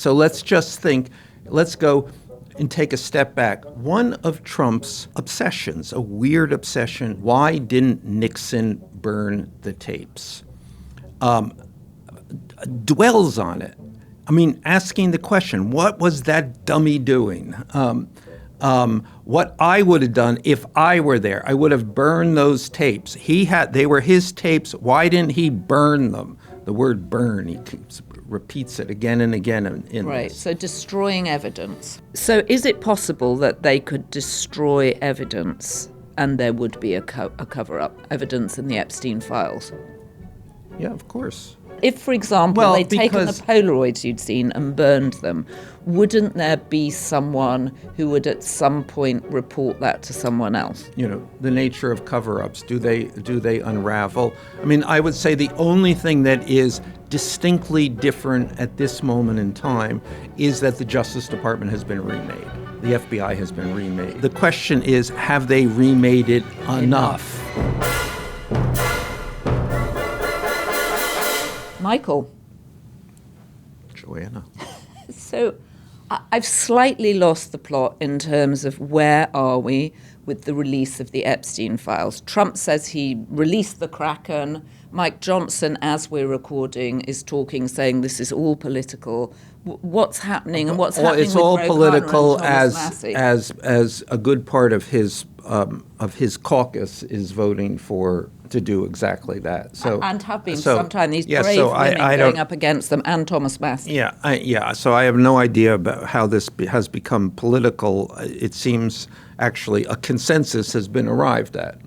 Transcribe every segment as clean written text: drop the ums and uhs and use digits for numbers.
So let's just think, let's go and take a step back. One of Trump's obsessions, a weird obsession, why didn't Nixon burn the tapes? Dwells on it. I mean, asking the question, what was that dummy doing? What I would have done if I were there, I would have burned those tapes. They were his tapes. Why didn't he burn them? The word burn, he repeats it again and again in Right, this. so destroying evidence. So is it possible that they could destroy evidence and there would be a cover-up, evidence in the Epstein files? Yeah, of course. If, for example, Well, they'd taken the because- Polaroids you'd seen and burned them, wouldn't there be someone who would at some point report that to someone else? You know, the nature of cover-ups, do they unravel? I mean, I would say the only thing that is distinctly different at this moment in time is that the Justice Department has been remade. The FBI has been remade. The question is, have they remade it enough? Michael. Joanna. So I've slightly lost the plot in terms of where are we with the release of the Epstein files. Trump says he released the Kraken. Mike Johnson, as we're recording, is talking, saying this is all political. What's happening and what's happening it's with all Ro political Khanna and Thomas Massie? as a good part of his caucus is voting to do exactly that. So and have been so, sometime these yeah, brave so women I going don't, up against them and Thomas Massie. Yeah. So I have no idea about how this has become political. It seems actually a consensus has been arrived at.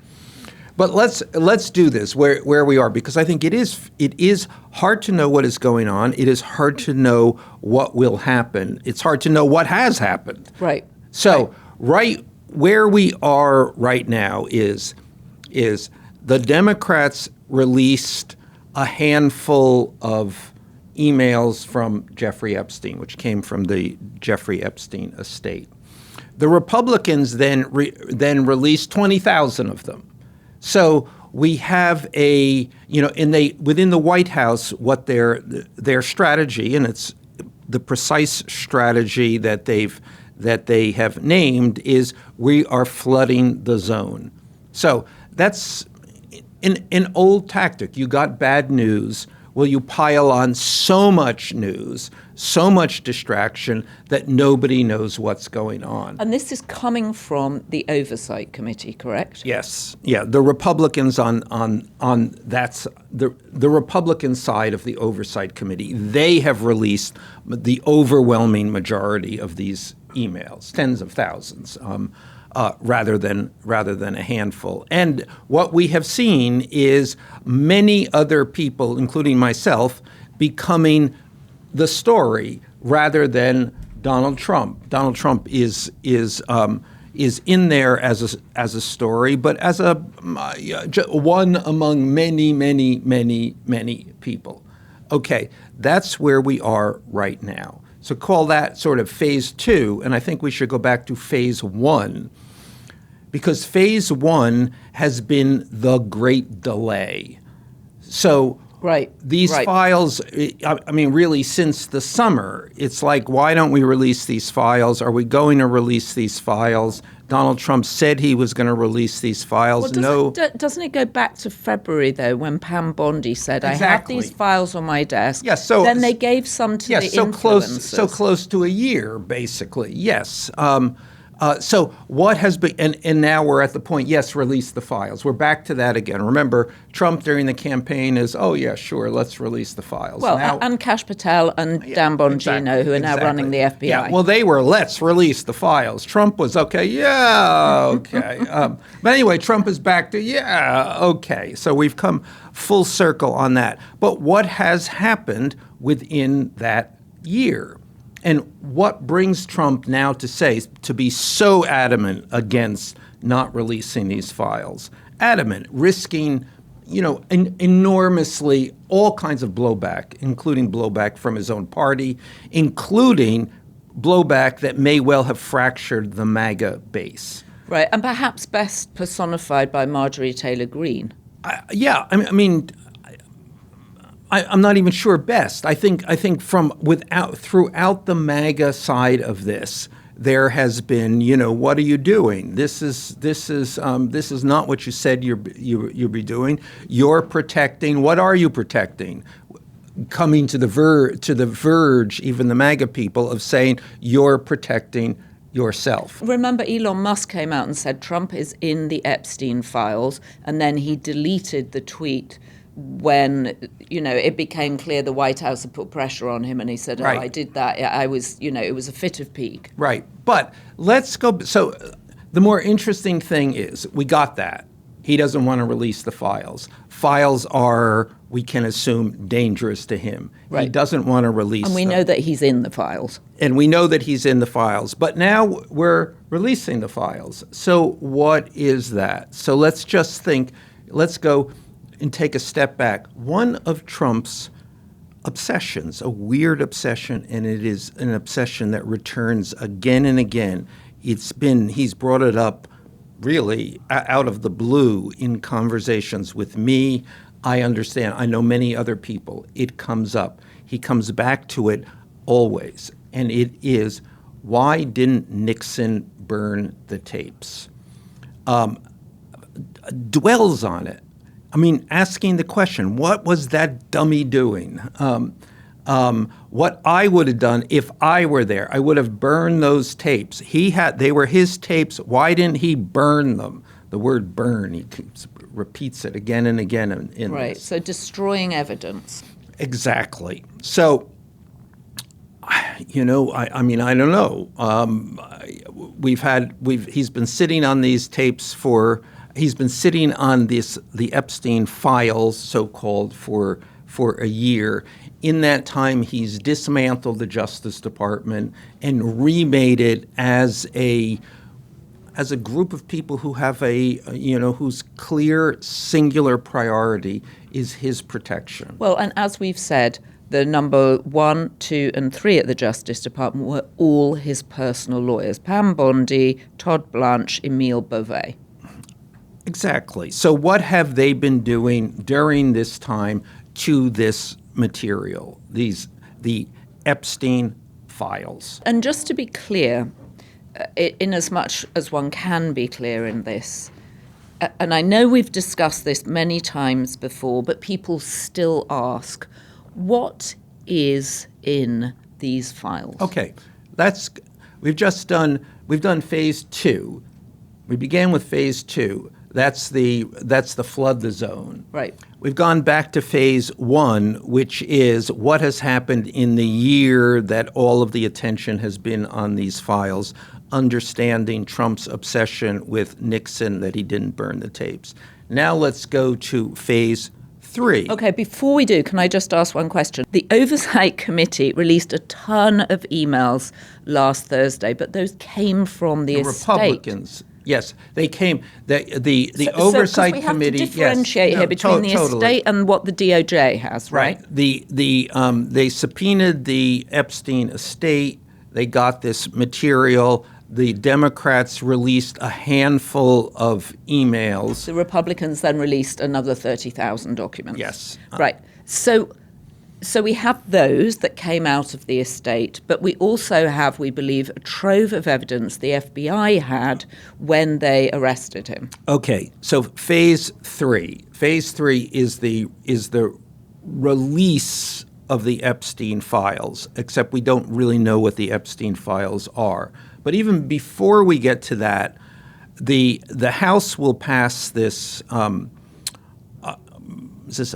But let's do this where we are, because I think it is hard to know what is going on. It is hard to know what will happen. It's hard to know what has happened. Right. So right where we are right now is the Democrats released a handful of emails from Jeffrey Epstein, which came from the Jeffrey Epstein estate. The Republicans then released 20,000 of them. So we have within the White House, what their strategy, and it's the precise strategy that they have named, is we are flooding the zone. So that's an old tactic. You got bad news. Well, you pile on so much news, so much distraction that nobody knows what's going on. And this is coming from the Oversight Committee, correct? Yes. Yeah. The Republicans on that's the Republican side of the Oversight Committee, they have released the overwhelming majority of these emails, tens of thousands. Rather than a handful. And what we have seen is many other people, including myself, becoming the story rather than Donald Trump. Donald Trump is in there as a story, but as one among many people. Okay, that's where we are right now. So call that sort of phase 2, and I think we should go back to phase 1, because phase 1 has been the great delay. So these files, I mean, really since the summer, it's like, why don't we release these files? Are we going to release these files? Donald Trump said he was going to release these files. Doesn't it go back to February, though, when Pam Bondi said, Exactly. I have these fiils on my desk. Yes, so then they gave some to the influencers. So close to a year, basically. Yes. So what has been, and now we're at the point, yes, release the files. We're back to that again. Remember, Trump during the campaign is, oh, yeah, sure, let's release the files. Well, now, and Kash Patel and Dan Bongino, who are now running the FBI. Yeah, well, they were, let's release the files. Trump was, okay. But anyway, Trump is back to, okay. So we've come full circle on that. But what has happened within that year? And what brings Trump now to be so adamant against not releasing these files? Adamant, risking, enormously all kinds of blowback, including blowback from his own party, including blowback that may well have fractured the MAGA base. Right, and perhaps best personified by Marjorie Taylor Greene. I'm not even sure best. I think throughout the MAGA side of this, there has been, what are you doing? This is not what you said you'll be doing. You're protecting. What are you protecting? Coming to the verge, even the MAGA people, of saying you're protecting yourself. Remember, Elon Musk came out and said Trump is in the Epstein files, and then he deleted the tweet when, it became clear the White House had put pressure on him, and he said, Right. I did that. I was, it was a fit of pique. Right. But let's go. So the more interesting thing is we got that. He doesn't want to release the files. Files are, we can assume, dangerous to him. Right. He doesn't want to release them. And we know that he's in the files. And we know that he's in the files. But now we're releasing the files. So what is that? So let's just think, let's go and take a step back. One of Trump's obsessions, a weird obsession, and it is an obsession that returns again and again. He's brought it up really out of the blue in conversations with me. I understand. I know many other people. It comes up. He comes back to it always. And it is, why didn't Nixon burn the tapes? Dwells on it. I mean, asking the question, what was that dummy doing? What I would have done if I were there, I would have burned those tapes. They were his tapes. Why didn't he burn them? The word burn, he repeats it again and again in Right, this. so destroying evidence. Exactly. So, I mean, I don't know. He's been sitting on these tapes he's been sitting on the Epstein files, so-called, for a year. In that time, he's dismantled the Justice Department and remade it as a group of people who have whose clear, singular priority is his protection. Well, and as we've said, the number 1, 2, and 3 at the Justice Department were all his personal lawyers: Pam Bondi, Todd Blanche, Emile Beauvais. Exactly. So what have they been doing during this time to this material, the Epstein files? And just to be clear, in as much as one can be clear in this, and I know we've discussed this many times before, but people still ask, what is in these files? Okay, we've done phase 2. We began with phase 2. That's the flood the zone. Right. We've gone back to phase 1, which is what has happened in the year that all of the attention has been on these files, understanding Trump's obsession with Nixon, that he didn't burn the tapes. Now let's go to phase 3. Okay, before we do, can I just ask one question? The Oversight Committee released a ton of emails last Thursday, but those came from the estate. Republicans. Yes, they came. The Oversight Committee. We have to differentiate here between the estate and what the DOJ has, right? They subpoenaed the Epstein estate. They got this material. The Democrats released a handful of emails. The Republicans then released another 30,000 documents. Yes. Right. So we have those that came out of the estate, but we also have, we believe, a trove of evidence the FBI had when they arrested him. Okay, so phase 3. Phase 3 is the release of the Epstein files, except we don't really know what the Epstein files are. But even before we get to that, the House will pass this. Is this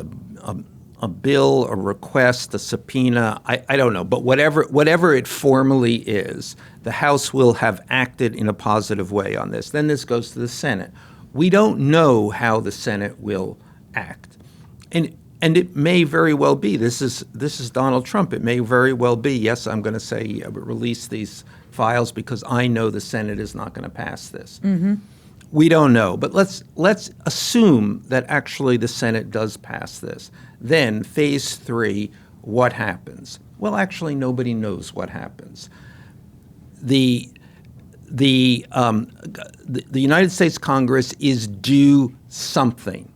a bill, a request, a subpoena? I don't know. But whatever it formally is, the House will have acted in a positive way on this. Then this goes to the Senate. We don't know how the Senate will act. And it may very well be, this is Donald Trump. It may very well be, yes, I'm going to say release these files because I know the Senate is not going to pass this. Mm-hmm. We don't know, but let's assume that actually the Senate does pass this. Then phase 3, what happens? Well, actually, nobody knows what happens. The United States Congress is due something,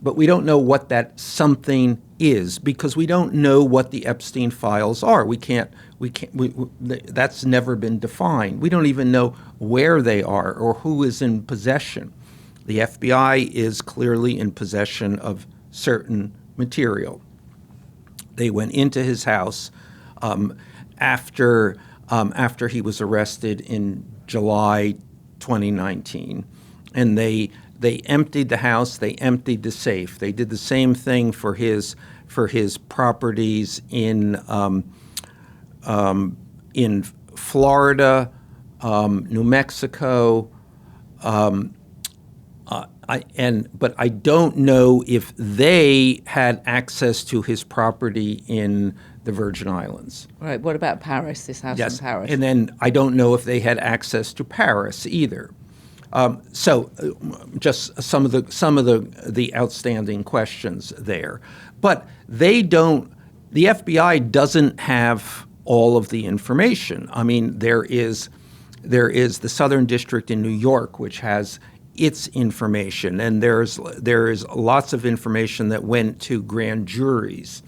but we don't know what that something is, because we don't know what the Epstein files are. That's never been defined. We don't even know where they are or who is in possession. The FBI is clearly in possession of certain material. They went into his house after he was arrested in July 2019, and they emptied the house. They emptied the safe. They did the same thing for his properties in Florida, New Mexico. But I don't know if they had access to his property in the Virgin Islands. Right. What about Paris? This house in Paris. And then I don't know if they had access to Paris either. Just some of the outstanding questions there. But they don't. The FBI doesn't have all of the information. I mean, there is the Southern District in New York, which has its information, and there is lots of information that went to grand juries.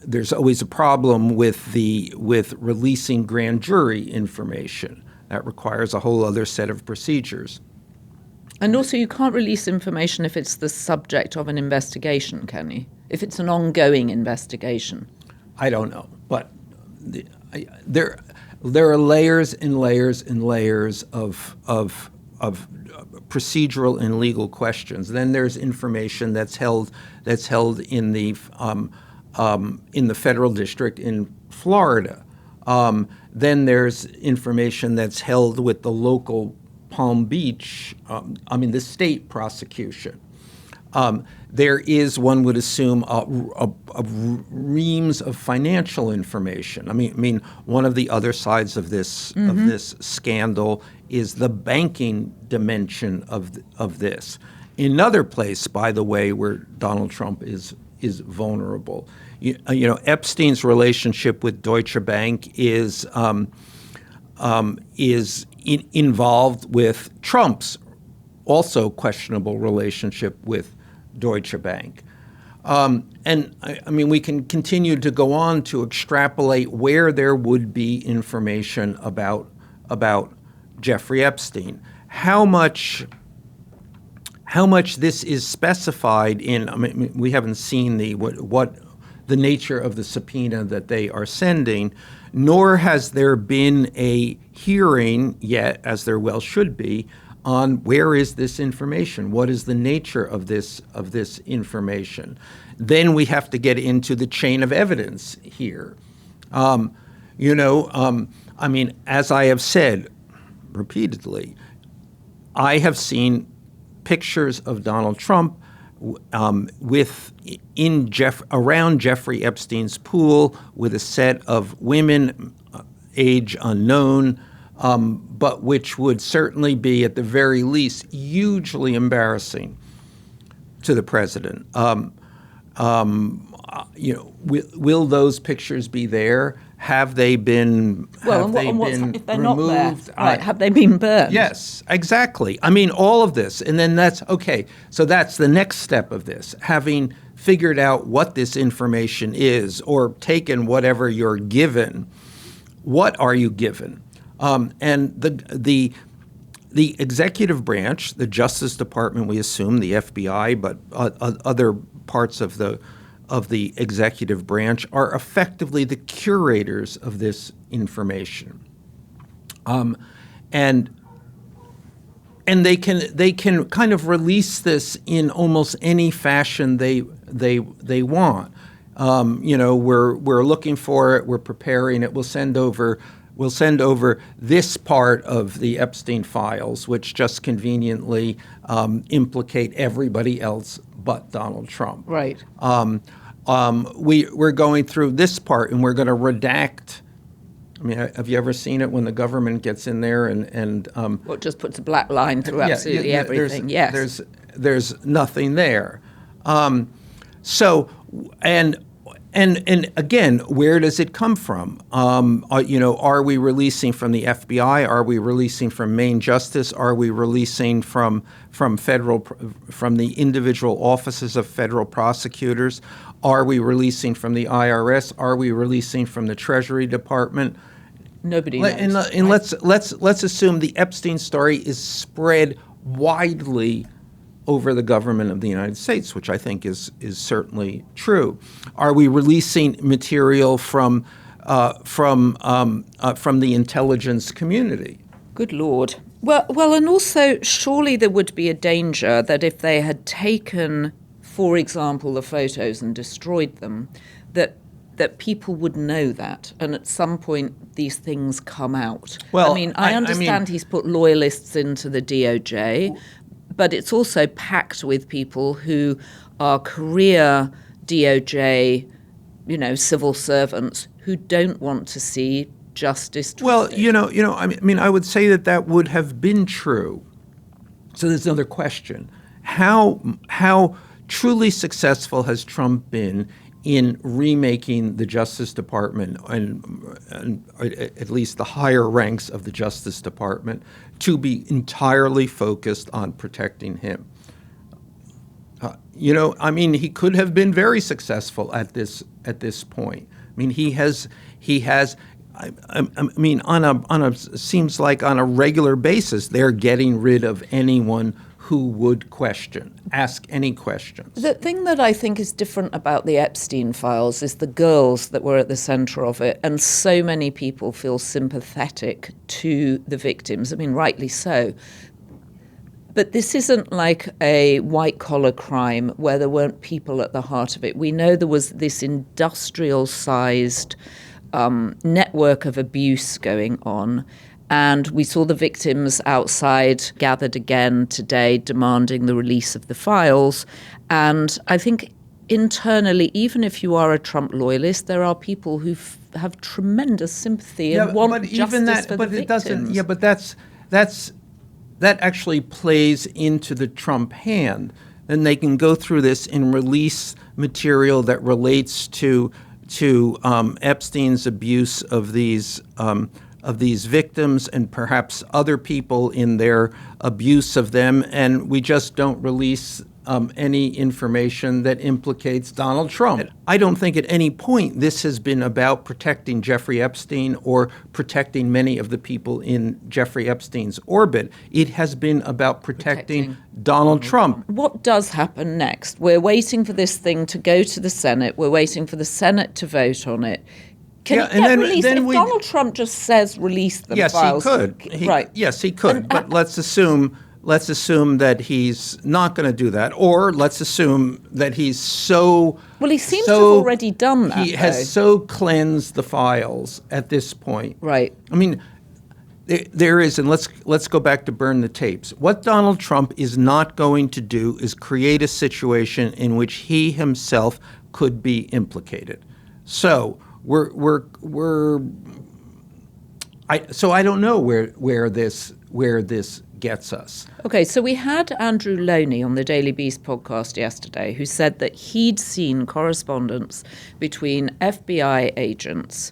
There's always a problem with releasing grand jury information. That requires a whole other set of procedures. And also, you can't release information if it's the subject of an investigation, can you? If it's an ongoing investigation. I don't know, but there are layers and layers and layers of procedural and legal questions. Then there's information that's held in the federal district in Florida. Then there's information that's held with the local Palm Beach, the state prosecution. There is, one would assume, a reams of financial information. I mean, one of the other sides of this scandal is the banking dimension of this. Another place, by the way, where Donald Trump is vulnerable. Epstein's relationship with Deutsche Bank is involved with Trump's also questionable relationship with Deutsche Bank. We can continue to go on to extrapolate where there would be information about Jeffrey Epstein. How much this is specified in, we haven't seen what the nature of the subpoena that they are sending, nor has there been a hearing yet, as there well should be, on where is this information? What is the nature of this information? Then we have to get into the chain of evidence here. As I have said repeatedly, I have seen pictures of Donald Trump around Jeffrey Epstein's pool with a set of women, age unknown, but which would certainly be, at the very least, hugely embarrassing to the president. Will those pictures be there? Have they been if they're removed? not there? Right, have they been burned? Yes, exactly. All of this. And then that's, okay, so that's the next step of this. Having figured out what this information is, or taken whatever you're given, what are you given? And the executive branch, the Justice Department, we assume, the FBI, but other parts of the executive branch are effectively the curators of this information, and they can kind of release this in almost any fashion they want. We're looking for it. We're preparing it. We'll send over this part of the Epstein files, which just conveniently implicate everybody else but Donald Trump. Right. We're going through this part, and we're going to redact. Have you ever seen it when the government gets in there and what just puts a black line through absolutely everything? Yes. There's nothing there. And again, where does it come from? Are we releasing from the FBI? Are we releasing from Main Justice? Are we releasing from the individual offices of federal prosecutors? Are we releasing from the IRS? Are we releasing from the Treasury Department? Nobody knows. And let's assume the Epstein story is spread widely over the government of the United States, which I think is certainly true. Are we releasing material from the intelligence community? Good Lord. Well, and also surely there would be a danger that if they had taken, for example, the photos and destroyed them, that people would know that, and at some point these things come out. Well, I understand he's put loyalists into the DOJ, but it's also packed with people who are career DOJ, civil servants who don't want to see justice twisted. Well, I would say that would have been true. So there's another question: how truly successful has Trump been in remaking the Justice Department and at least the higher ranks of the Justice Department to be entirely focused on protecting him? He could have been very successful at this point. Seems like on a regular basis they're getting rid of anyone who would ask any questions. The thing that I think is different about the Epstein files is the girls that were at the center of it, and so many people feel sympathetic to the victims. Rightly so. But this isn't like a white-collar crime where there weren't people at the heart of it. We know there was this industrial-sized network of abuse going on. And we saw the victims outside gathered again today demanding the release of the files. And I think internally, even if you are a Trump loyalist, there are people who have tremendous sympathy and want justice for the victims. But that actually plays into the Trump hand. And they can go through this and release material that relates to Epstein's abuse of these victims and perhaps other people in their abuse of them, and we just don't release any information that implicates Donald Trump. I don't think at any point this has been about protecting Jeffrey Epstein or protecting many of the people in Jeffrey Epstein's orbit. It has been about protecting Donald Trump. What does happen next? We're waiting for this thing to go to the Senate. We're waiting for the Senate to vote on it. Can it get released? If Donald Trump just says release the files? Yes, he could. But let's assume that he's not going to do that, or let's assume that he's so. Well, he seems to have already done that. He has so cleansed the files at this point. Right. There is, and let's go back to burn the tapes. What Donald Trump is not going to do is create a situation in which he himself could be implicated. So. I don't know where this gets us. Okay, so we had Andrew Loney on the Daily Beast podcast yesterday who said that he'd seen correspondence between FBI agents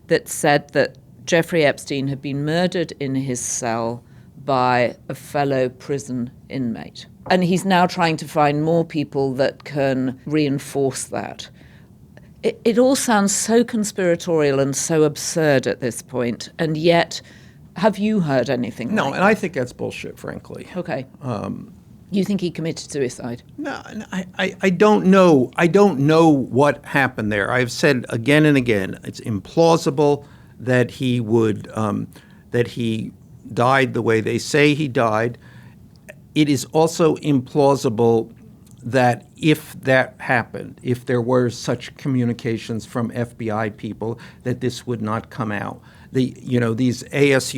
that said that Jeffrey Epstein had been murdered in his cell by a fellow prison inmate. And he's now trying to find more people that can reinforce that. It all sounds so conspiratorial and so absurd at this point, and yet, have you heard anything? No, and I think that's bullshit, frankly. Okay. You think he committed suicide? No, I don't know. I don't know what happened there. I've said again and again, it's implausible that he died the way they say he died. It is also implausible that if that happened, if there were such communications from FBI people, that this would not come out. These AUSAs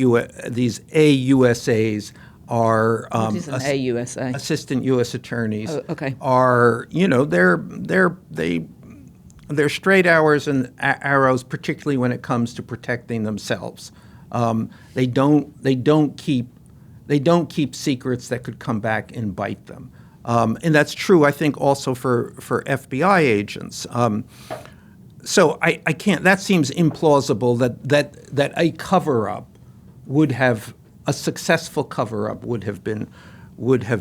are what is an AUSA? Assistant U.S. attorneys. Oh, okay. Are they're straight arrows and arrows, particularly when it comes to protecting themselves. They don't keep secrets that could come back and bite them. And that's true, I think, also for FBI agents. So I can't. That seems implausible. That a cover-up would have a successful cover-up would have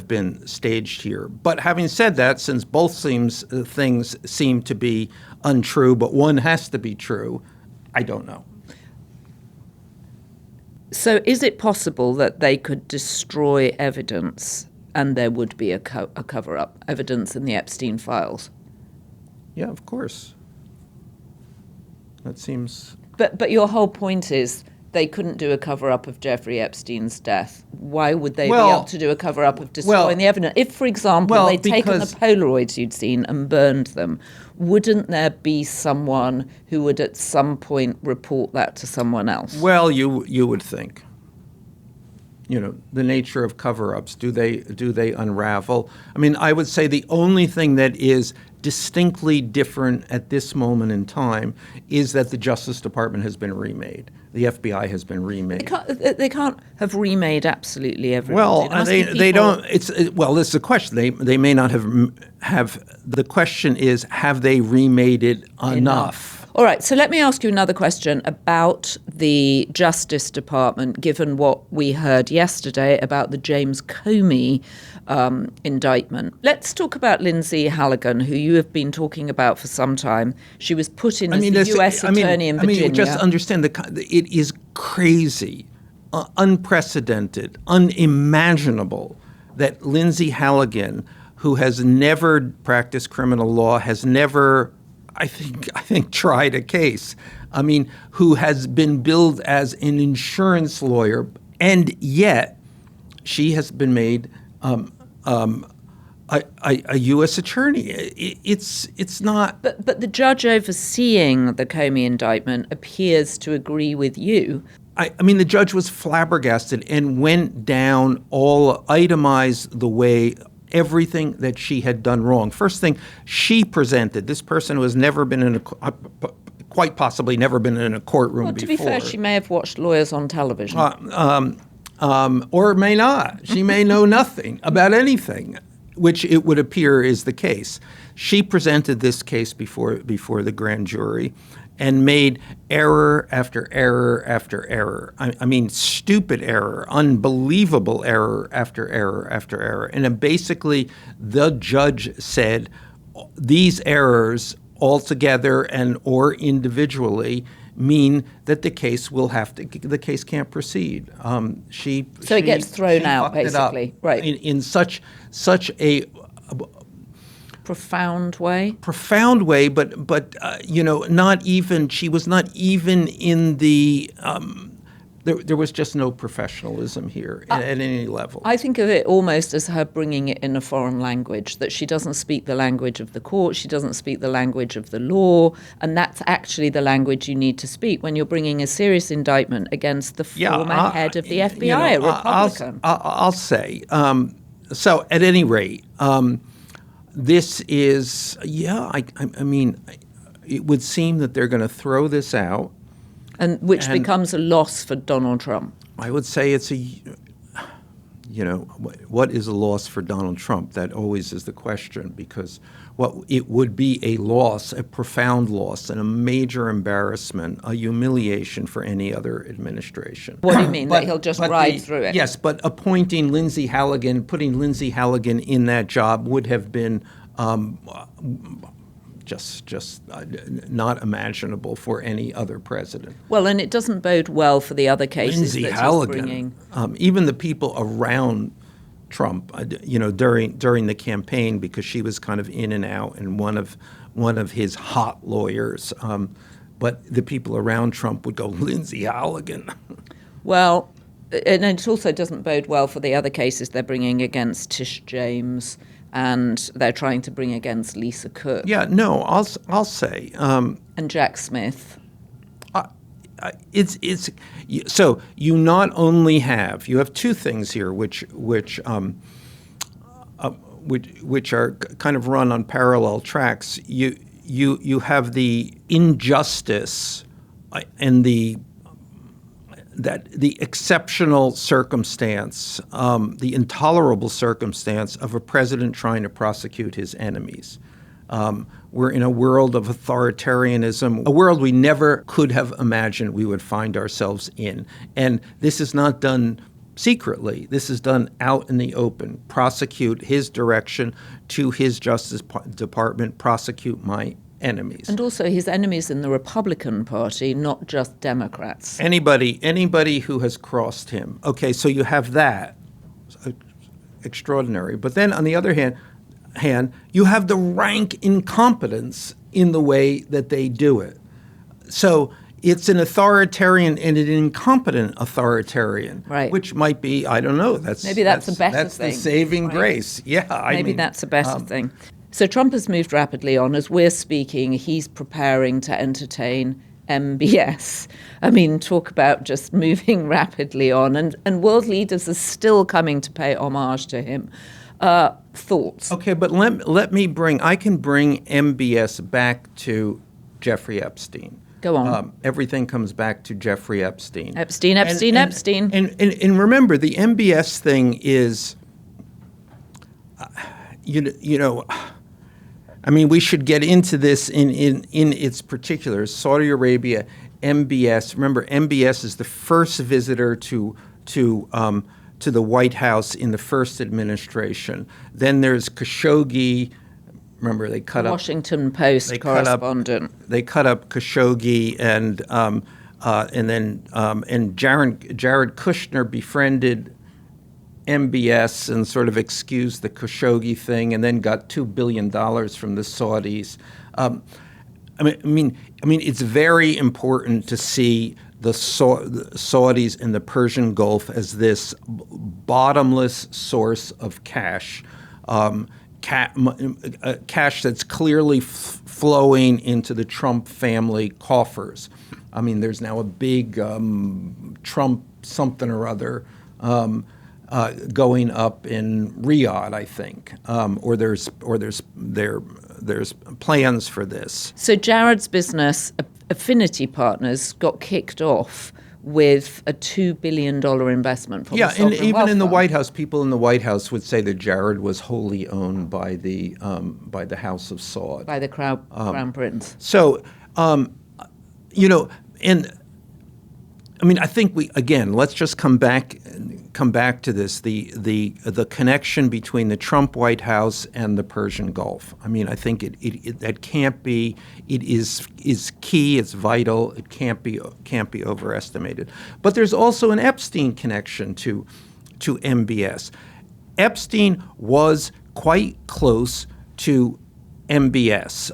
been staged here. But having said that, since both things seem to be untrue, but one has to be true, I don't know. So is it possible that they could destroy evidence and there would be a cover-up, evidence in the Epstein files? Yeah, of course. That seems... But your whole point is they couldn't do a cover-up of Jeffrey Epstein's death. Why would they be able to do a cover-up of destroying the evidence? If, for example, they'd taken the Polaroids you'd seen and burned them, wouldn't there be someone who would at some point report that to someone else? Well, you would think. You know, the nature of cover-ups, do they unravel? I mean, I would say the only thing that is distinctly different at this moment in time is that the Justice Department has been remade. The FBI has been remade. They can't have remade absolutely everything. Well, they don't. This is a question. They may not have. The question is, have they remade it enough? All right, so let me ask you another question about the Justice Department, given what we heard yesterday about the James Comey indictment. Let's talk about Lindsey Halligan, who you have been talking about for some time. She was put in as the U.S. attorney in Virginia. Just understand, it is crazy, unprecedented, unimaginable that Lindsey Halligan, who has never practiced criminal law, has never... I think tried a case. I mean, who has been billed as an insurance lawyer, and yet she has been made a U.S. attorney. It's not. But the judge overseeing the Comey indictment appears to agree with you. I mean, the judge was flabbergasted and went down itemized the way. Everything that she had done wrong. First thing, she presented this person who has never been quite possibly never been in a courtroom before. To be fair, she may have watched lawyers on television. Or may not. She may know nothing about anything, which it would appear is the case. She presented this case before the grand jury and made error after error after error. I mean, stupid error, unbelievable error after error after error. And then basically the judge said these errors altogether and or individually mean that the case can't proceed. It gets thrown out, basically, right? In such a profound way, but not even. She was not even in the. There was just no professionalism here at any level. I think of it almost as her bringing it in a foreign language, that she doesn't speak the language of the court, she doesn't speak the language of the law, and that's actually the language you need to speak when you're bringing a serious indictment against the former head of the FBI, a Republican. I'll say. So at any rate, this is, I mean, it would seem that they're going to throw this out. And which becomes a loss for Donald Trump. I would say it's what is a loss for Donald Trump? That always is the question, because it would be a loss, a profound loss, and a major embarrassment, a humiliation for any other administration. What do you mean, that he'll just ride through it? Yes, but putting Lindsey Halligan in that job would have been just not imaginable for any other president. Well, and it doesn't bode well for the other cases Lindsey that Halligan, he's bringing. Even the people around Trump, during the campaign, because she was kind of in and out and one of his hot lawyers. But the people around Trump would go, Lindsey Halligan. Well, and it also doesn't bode well for the other cases they're bringing against Tish James, and they're trying to bring against Lisa Cook. Yeah, no, I'll say. And Jack Smith. So you not only have two things here, which are kind of run on parallel tracks. You have the injustice and the exceptional circumstance, the intolerable circumstance of a president trying to prosecute his enemies. We're in a world of authoritarianism, a world we never could have imagined we would find ourselves in. And this is not done secretly. This is done out in the open. Prosecute his direction to his Justice Department, prosecute my enemies. And also his enemies in the Republican Party, not just Democrats. Anybody who has crossed him. Okay, so you have that. Extraordinary. But then on the other hand, you have the rank incompetence in the way that they do it. So it's an authoritarian and an incompetent authoritarian, right. Which might be, I don't know. Maybe that's a better that's thing. That's the saving right. grace. Yeah, Maybe that's a better thing. So Trump has moved rapidly on. As we're speaking, he's preparing to entertain MBS. I mean, talk about just moving rapidly on. And world leaders are still coming to pay homage to him. Thoughts? Okay, but I can bring MBS back to Jeffrey Epstein. Go on. Everything comes back to Jeffrey Epstein. Epstein. And remember, the MBS thing is, you know, I mean, we should get into this in its particulars. Saudi Arabia, MBS. Remember, MBS is the first visitor to the White House in the first administration. Then there's Khashoggi. Remember, they cut Washington Post correspondent. They cut up Khashoggi, and then Jared Kushner befriended MBS and sort of excused the Khashoggi thing, and then got $2 billion from the Saudis. I mean, it's very important to see the Saudis in the Persian Gulf as this bottomless source of cash. Cash that's clearly flowing into the Trump family coffers. I mean, there's now a big Trump something or other going up in Riyadh, I think, or there's plans for this. So Jared's business, Affinity Partners, got kicked off with a $2 billion investment from the Sovereign and even Wealth in the Fund. White House, people in the White House would say that Jared was wholly owned by the House of Saud, by the Crown Prince. So, and I mean, I think let's just come back to this, the connection between the Trump White House and the Persian Gulf. I mean, I think that can't be. It is key. It's vital. It can't be overestimated. But there's also an Epstein connection to MBS. Epstein was quite close to MBS.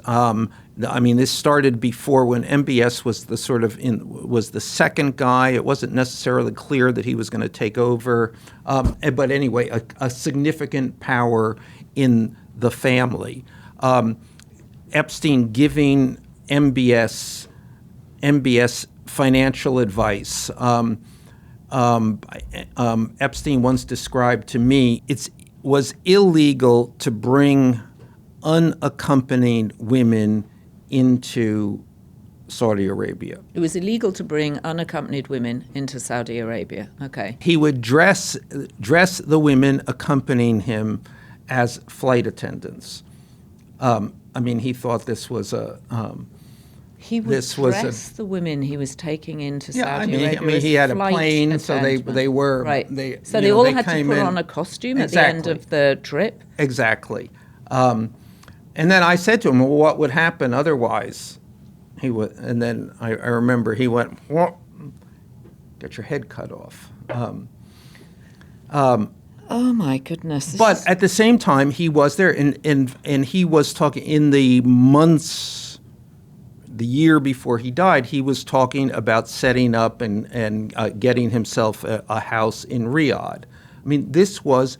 I mean, this started before, when MBS was was the second guy. It wasn't necessarily clear that he was going to take over, but anyway, a significant power in the family. Epstein giving MBS financial advice. Epstein once described to me, it was illegal to bring unaccompanied women into Saudi Arabia. It was illegal to bring unaccompanied women into Saudi Arabia. Okay. He would dress the women accompanying him as flight attendants. I mean, he thought this was a. He would dress the women he was taking into Saudi Arabia. I mean, he had a plane, attendant. so they were right. So they all had to put on a costume at the end of the trip. Exactly. And then I said to him, well, what would happen otherwise? He would, and then I remember he went, well, get your head cut off. Oh my goodness. But at the same time, he was there, and he was talking in the year before he died, he was talking about setting up and getting himself a house in Riyadh. I mean, this was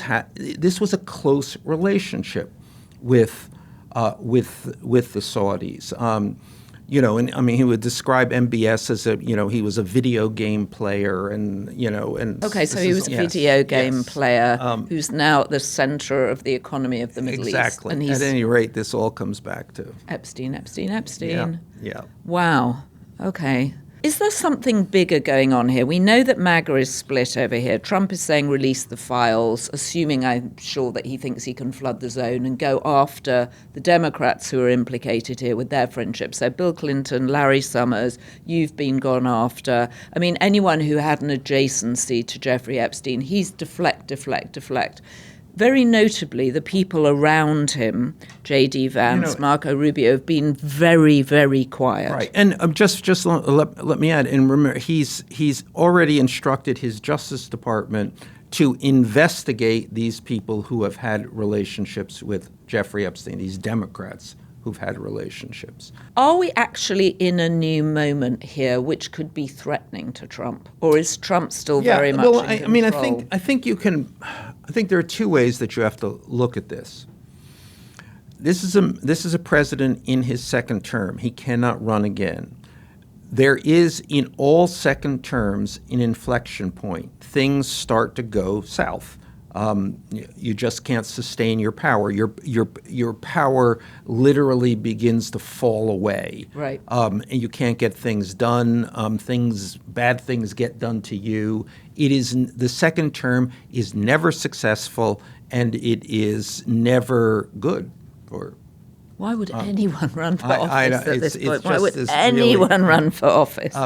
a close relationship with the Saudis. And I mean, he would describe MBS as he was a video game player, and. Okay, so he was a video game player who's now at the center of the economy of the Middle East. Exactly. And at any rate, this all comes back to Epstein. Yeah. Wow. Okay. Is there something bigger going on here? We know that MAGA is split over here. Trump is saying release the files, assuming, I'm sure, that he thinks he can flood the zone and go after the Democrats who are implicated here with their friendship. So Bill Clinton, Larry Summers, you've been gone after. I mean, anyone who had an adjacency to Jeffrey Epstein, he's deflect. Very notably, the people around him, J.D. Vance, Marco Rubio, have been very, very quiet. Right, and just let me add, and remember, he's already instructed his Justice Department to investigate these people who have had relationships with Jeffrey Epstein, these Democrats who've had relationships. Are we actually in a new moment here which could be threatening to Trump? Or is Trump still very much in control? I mean, I think there are two ways that you have to look at this. This is a president in his second term. He cannot run again. There is, in all second terms, an inflection point. Things start to go south. You just can't sustain your power. Your power literally begins to fall away. Right. And you can't get things done. Bad things get done to you. The second term is never successful, and it is never good. Why would anyone run for office at this point? Why would really anyone run for office?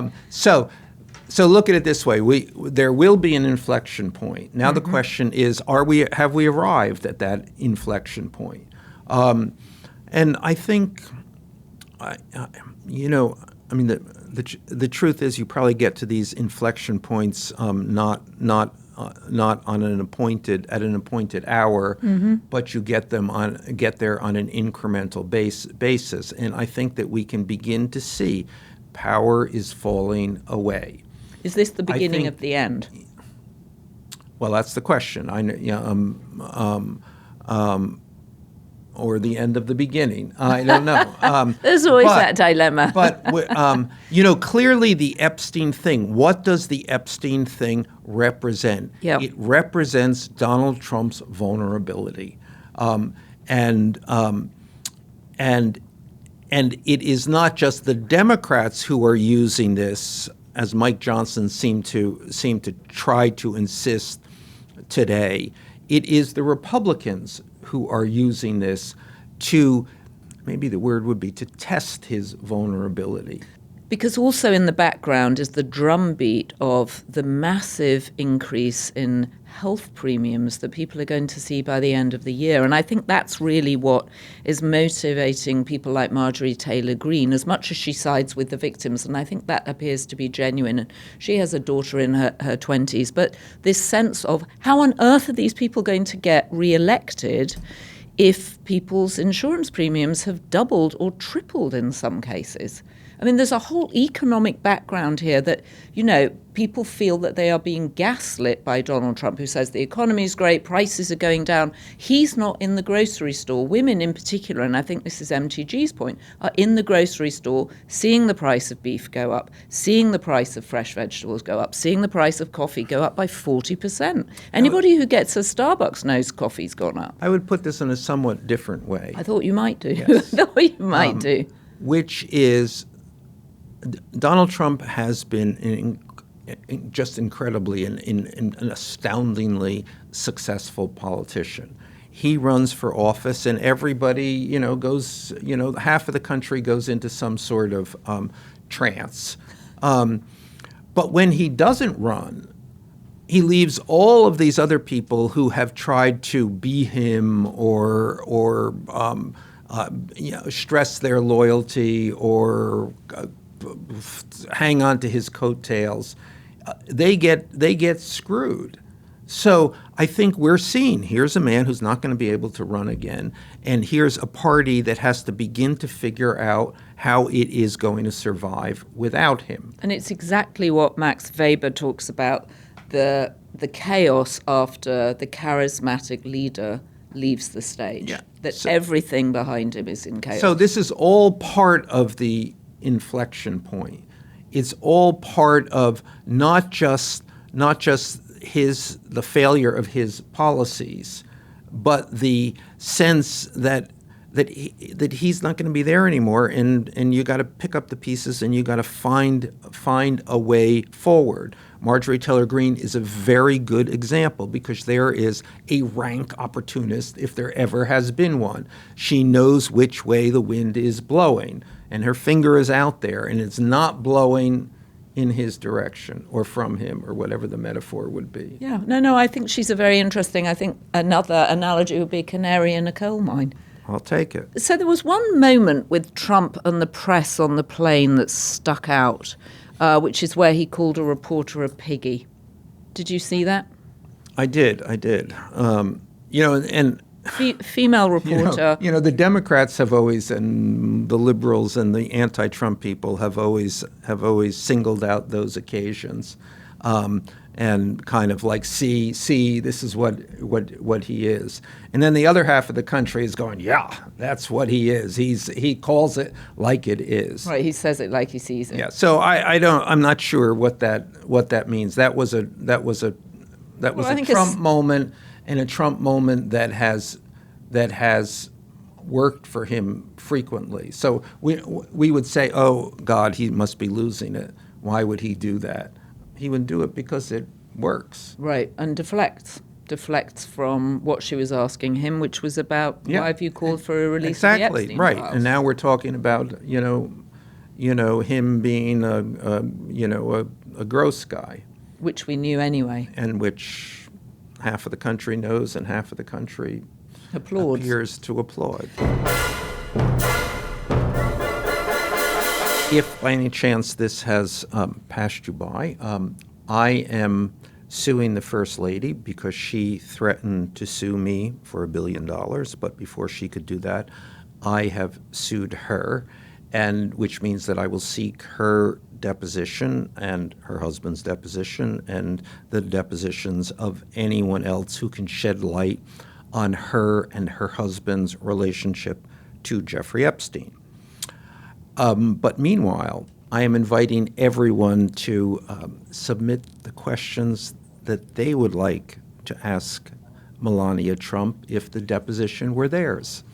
So look at it this way: there will be an inflection point. Now the question is, have we arrived at that inflection point? And I think, the truth is, you probably get to these inflection points not on an appointed hour, but you get there on an incremental basis. And I think that we can begin to see power is falling away. Is this the beginning of the end? Well, that's the question. Or the end of the beginning. I don't know. There's always that dilemma. But clearly the Epstein thing. What does the Epstein thing represent? Yep. It represents Donald Trump's vulnerability, and it is not just the Democrats who are using this, as Mike Johnson seemed to try to insist today. It is the Republicans who are using this to, maybe the word would be, to test his vulnerability. Because also in the background is the drumbeat of the massive increase in health premiums that people are going to see by the end of the year. And I think that's really what is motivating people like Marjorie Taylor Greene, as much as she sides with the victims. And I think that appears to be genuine. And she has a daughter in her 20s. But this sense of how on earth are these people going to get re-elected if people's insurance premiums have doubled or tripled in some cases? I mean, there's a whole economic background here that, people feel that they are being gaslit by Donald Trump, who says the economy is great, prices are going down. He's not in the grocery store. Women in particular, and I think this is MTG's point, are in the grocery store seeing the price of beef go up, seeing the price of fresh vegetables go up, seeing the price of coffee go up by 40%. Anybody who gets a Starbucks knows coffee's gone up. I would put this in a somewhat different way. I thought you might do. Yes. I thought you might do. Which is, Donald Trump has been just incredibly an astoundingly successful politician. He runs for office, and everybody, goes, half of the country goes into some sort of trance. But when he doesn't run, he leaves all of these other people who have tried to be him or stress their loyalty or hang on to his coattails. They get screwed. So I think we're seeing, here's a man who's not going to be able to run again, and here's a party that has to begin to figure out how it is going to survive without him. And it's exactly what Max Weber talks about, the chaos after the charismatic leader leaves the stage. Yeah. That everything behind him is in chaos. So this is all part of the inflection point. It's all part of not just the failure of his policies, but the sense that that he's not going to be there anymore, and you got to pick up the pieces and you got to find a way forward. Marjorie Taylor Greene is a very good example because there is a rank opportunist if there ever has been one. She knows which way the wind is blowing, and her finger is out there, and it's not blowing in his direction or from him or whatever the metaphor would be. Yeah, no, I think she's a very interesting, I think another analogy would be canary in a coal mine. I'll take it. So there was one moment with Trump and the press on the plane that stuck out, which is where he called a reporter a piggy. Did you see that? I did. Female reporter. The Democrats have always, and the liberals and the anti-Trump people have always singled out those occasions, and kind of like, see, this is what he is. And then the other half of the country is going, yeah, that's what he is. He calls it like it is. Right, he says it like he sees it. Yeah. So I'm not sure what that means. That was a Trump moment, and a Trump moment that has worked for him frequently. So we would say, oh God, he must be losing it. Why would he do that? He would do it because it works. Right, and deflects from what she was asking him, which was about why have you called for a release of the Epstein right. files? And now we're talking about him being a gross guy, which we knew anyway, and which half of the country knows and half of the country appears to applaud. If by any chance this has passed you by, I am suing the First Lady because she threatened to sue me for $1 billion. But before she could do that, I have sued her, and which means that I will seek her deposition and her husband's deposition and the depositions of anyone else who can shed light on her and her husband's relationship to Jeffrey Epstein. But meanwhile, I am inviting everyone to submit the questions that they would like to ask Melania Trump if the deposition were theirs.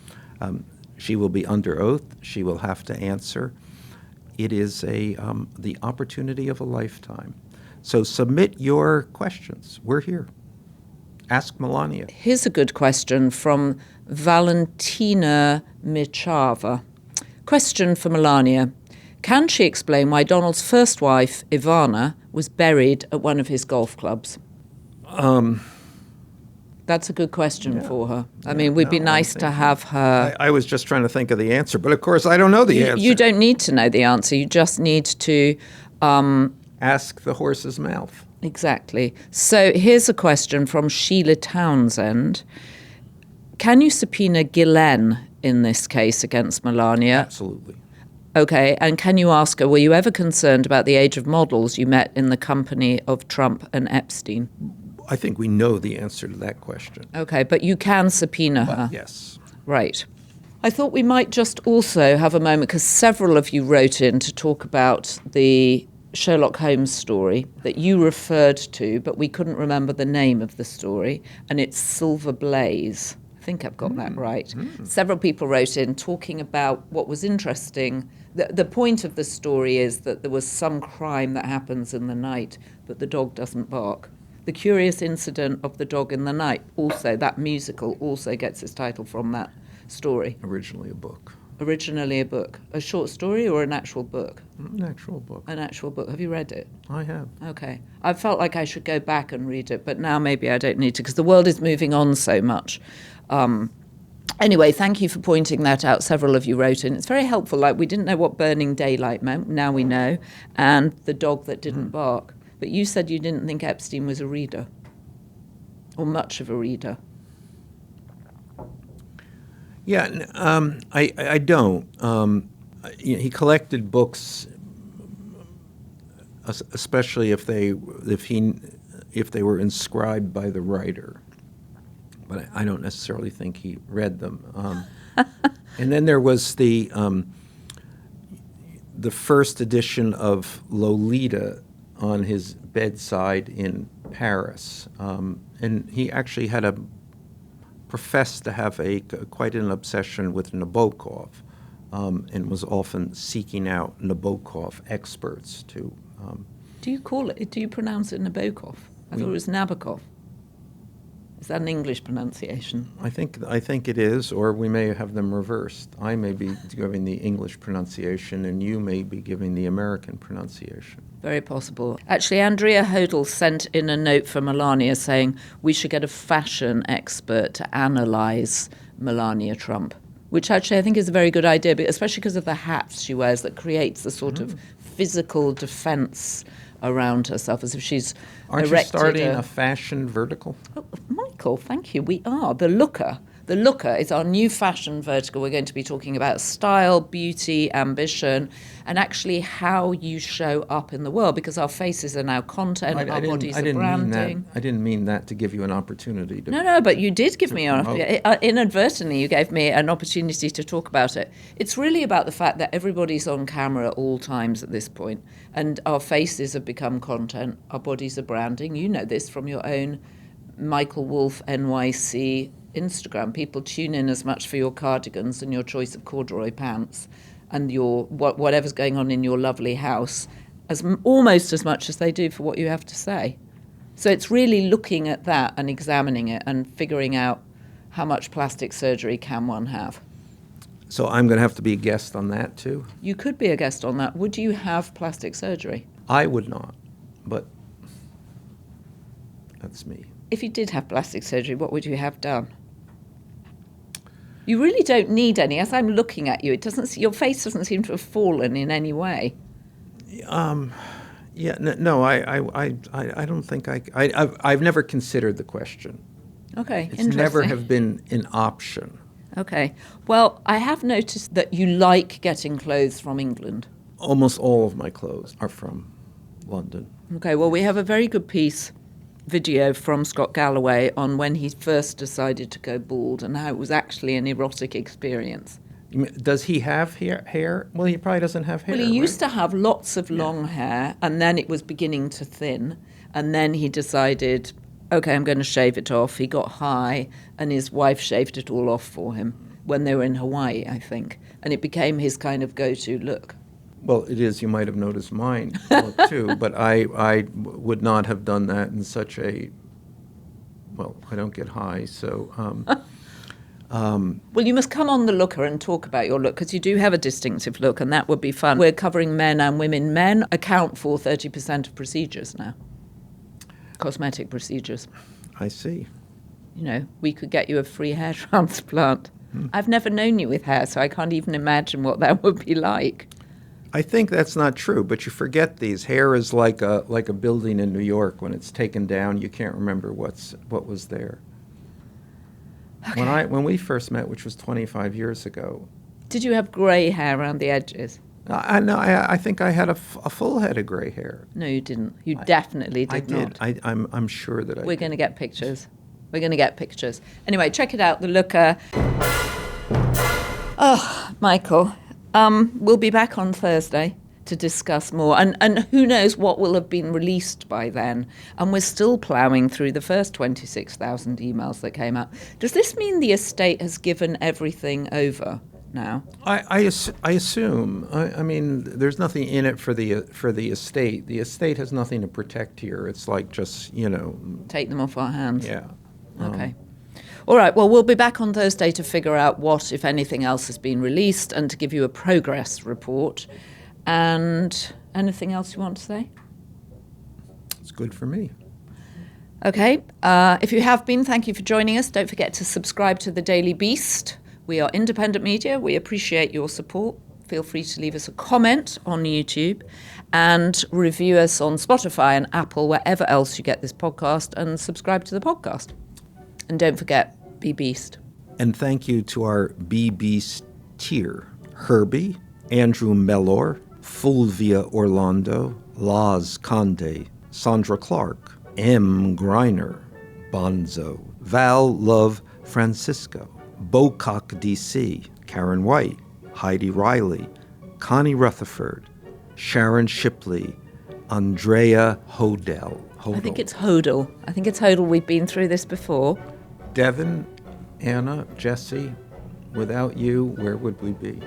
She will be under oath. She will have to answer. It is the opportunity of a lifetime. So submit your questions. We're here. Ask Melania. Here's a good question from Valentina Michava. Question for Melania. Can she explain why Donald's first wife, Ivana, was buried at one of his golf clubs? That's a good question for her. I mean, we'd be nice to have her. I was just trying to think of the answer, but of course I don't know the answer. You don't need to know the answer. You just need to... ask the horse's mouth. Exactly. So here's a question from Sheila Townsend. Can you subpoena Ghislaine in this case against Melania? Absolutely. Okay, and can you ask her, were you ever concerned about the age of models you met in the company of Trump and Epstein? I think we know the answer to that question. Okay, but you can subpoena her? Yes. Right. I thought we might just also have a moment, because several of you wrote in to talk about the Sherlock Holmes story that you referred to, but we couldn't remember the name of the story, and it's Silver Blaze. I think I've got that right. Several people wrote in talking about what was interesting. The point of the story is that there was some crime that happens in the night, but the dog doesn't bark. The Curious Incident of the Dog in the Night, also, that musical also gets its title from that story. Originally a book. Originally a book. A short story or an actual book? An actual book. An actual book. Have you read it? I have. Okay. I felt like I should go back and read it, but now maybe I don't need to because the world is moving on so much. Anyway, thank you for pointing that out. Several of you wrote in. It's very helpful. Like, we didn't know what burning daylight meant. Now we know. And the dog that didn't bark. But you said you didn't think Epstein was a reader, or much of a reader. Yeah, I don't. He collected books, especially if they were inscribed by the writer. But I don't necessarily think he read them. And then there was the first edition of Lolita on his bedside in Paris, and he actually had professed to have quite an obsession with Nabokov, and was often seeking out Nabokov experts to. Do you pronounce it Nabokov? I thought it was Nabokov. Is that an English pronunciation? I think it is, or we may have them reversed. I may be giving the English pronunciation, and you may be giving the American pronunciation. Very possible. Actually, Andrea Hodel sent in a note from Melania saying we should get a fashion expert to analyse Melania Trump, which actually I think is a very good idea, but especially because of the hats she wears that creates a sort of physical defence around herself, as if she's Aren't you starting a fashion vertical? Oh, Michael, thank you. We are. The Looker. The Looker is our new fashion vertical. We're going to be talking about style, beauty, ambition, and actually how you show up in the world, because our faces are now content, our bodies are branding. I didn't mean that to give you an opportunity to. No, but you did give me inadvertently. You gave me an opportunity to talk about it. It's really about the fact that everybody's on camera at all times at this point, and our faces have become content. Our bodies are branding. You know this from your own Michael Wolff NYC Instagram. People tune in as much for your cardigans and your choice of corduroy pants and your whatever's going on in your lovely house as almost as much as they do for what you have to say. So it's really looking at that and examining it and figuring out how much plastic surgery can one have. So I'm going to have to be a guest on that too? You could be a guest on that. Would you have plastic surgery? I would not, but that's me. If you did have plastic surgery, what would you have done? You really don't need any. As I'm looking at you, your face doesn't seem to have fallen in any way. Yeah, no, I don't think I've never considered the question. Okay, it's interesting. never have been an option. Okay, well, I have noticed that you like getting clothes from England. Almost all of my clothes are from London. Okay, well, we have a very good video from Scott Galloway on when he first decided to go bald and how it was actually an erotic experience. Does he have hair? Well, he probably doesn't have hair. Well, he used to have lots of long hair, and then it was beginning to thin, and then he decided, okay, I'm going to shave it off. He got high, and his wife shaved it all off for him when they were in Hawaii, I think, and it became his kind of go-to look. Well, it is. You might have noticed mine too, but I would not have done that in such a. Well, I don't get high, so. Well, you must come on The Looker and talk about your look, because you do have a distinctive look, and that would be fun. We're covering men and women. Men account for 30% of procedures now, cosmetic procedures. I see. You know, we could get you a free hair transplant. I've never known you with hair, so I can't even imagine what that would be like. I think that's not true, but you forget these. Hair is like a building in New York. When it's taken down, you can't remember what was there. Okay. When we first met, which was 25 years ago. Did you have grey hair around the edges? I think I had a full head of grey hair. No, you didn't. You definitely did not. I'm sure that I We're going to get pictures. Anyway, check it out, The Looker. Oh, Michael. We'll be back on Thursday to discuss more. And who knows what will have been released by then. And we're still ploughing through the first 26,000 emails that came out. Does this mean the estate has given everything over now? I assume. I mean, there's nothing in it for the estate. The estate has nothing to protect here. It's like just, take them off our hands. Yeah. Okay. All right, well, we'll be back on Thursday to figure out what, if anything else, has been released and to give you a progress report. And anything else you want to say? It's good for me. Okay. If you have been, thank you for joining us. Don't forget to subscribe to The Daily Beast. We are independent media. We appreciate your support. Feel free to leave us a comment on YouTube and review us on Spotify and Apple, wherever else you get this podcast, and subscribe to the podcast. And don't forget, be beast. And thank you to our Be Beast tier: Herbie, Andrew Mellor, Fulvia Orlando, Laz Conde, Sandra Clark, M. Greiner, Bonzo, Val Love Francisco, Bocock DC, Karen White, Heidi Riley, Connie Rutherford, Sharon Shipley, Andrea Hodel. I think it's Hodel. We've been through this before. Devin Anna, Jesse, without you, where would we be?